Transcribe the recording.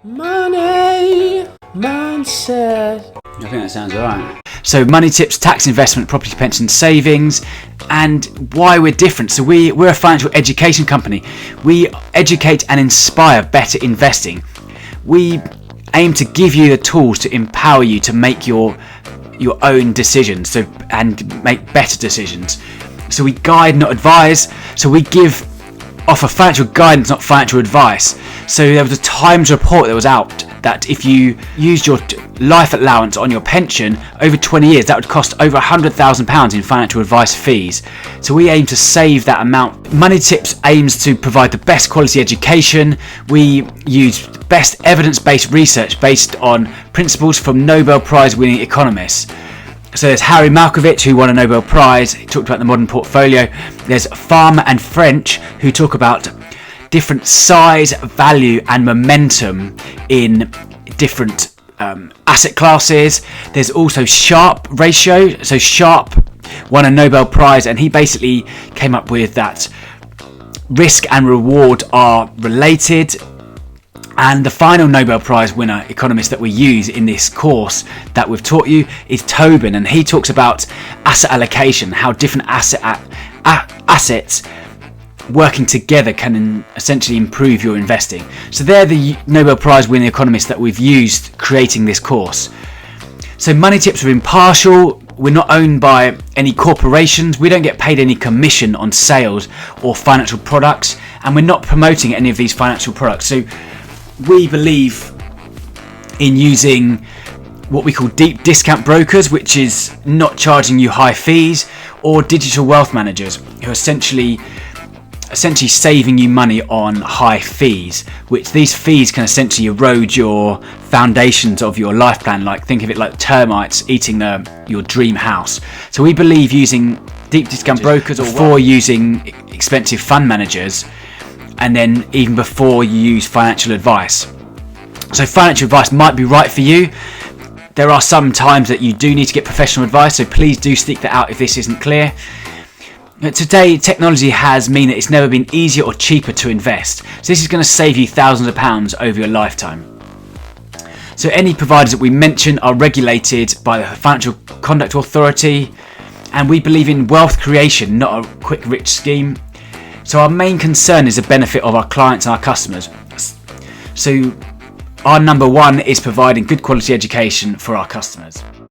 Money mindset. I think that sounds alright. So money tips, tax, investment, property, pension, savings, and why we're different. So we're a financial education company. We educate and inspire better investing. We aim to give you the tools to empower you to make your own decisions and make better decisions. So we guide, not advise. So we offer financial guidance, not financial advice. So there was a Times report that was out that if you used your life allowance on your pension over 20 years, that would cost over £100,000 in financial advice fees. So we aim to save that amount. Money Tips aims to provide the best quality education. We use best evidence-based research based on principles from Nobel Prize winning economists. So there's Harry Malkovich, who won a Nobel Prize. He talked about the modern portfolio. There's Farmer and French, who talk about different size, value and momentum in different asset classes. There's also Sharpe ratio. So Sharpe won a Nobel Prize, and he basically came up with that risk and reward are related. And the final Nobel Prize winner economist that we use in this course that we've taught you is Tobin, and he talks about asset allocation, how different assets working together can essentially improve your investing. So they're the Nobel Prize winning economists that we've used creating this course. So Money Tips are impartial. We're not owned by any corporations. We don't get paid any commission on sales or financial products, and we're not promoting any of these financial products. So we believe in using what we call deep discount brokers, which is not charging you high fees, or digital wealth managers, who are essentially saving you money on high fees, which these fees can essentially erode your foundations of your life plan. Like, think of it like termites eating your dream house. So we believe using deep discount brokers before using expensive fund managers, and then even before you use financial advice. So financial advice might be right for you. There are some times that you do need to get professional advice, so please do seek that out if this isn't clear. Today, technology has meant that it's never been easier or cheaper to invest. So this is going to save you thousands of pounds over your lifetime. So any providers that we mention are regulated by the Financial Conduct Authority, and we believe in wealth creation, not a quick rich scheme. So our main concern is the benefit of our clients and our customers. So our number one is providing good quality education for our customers.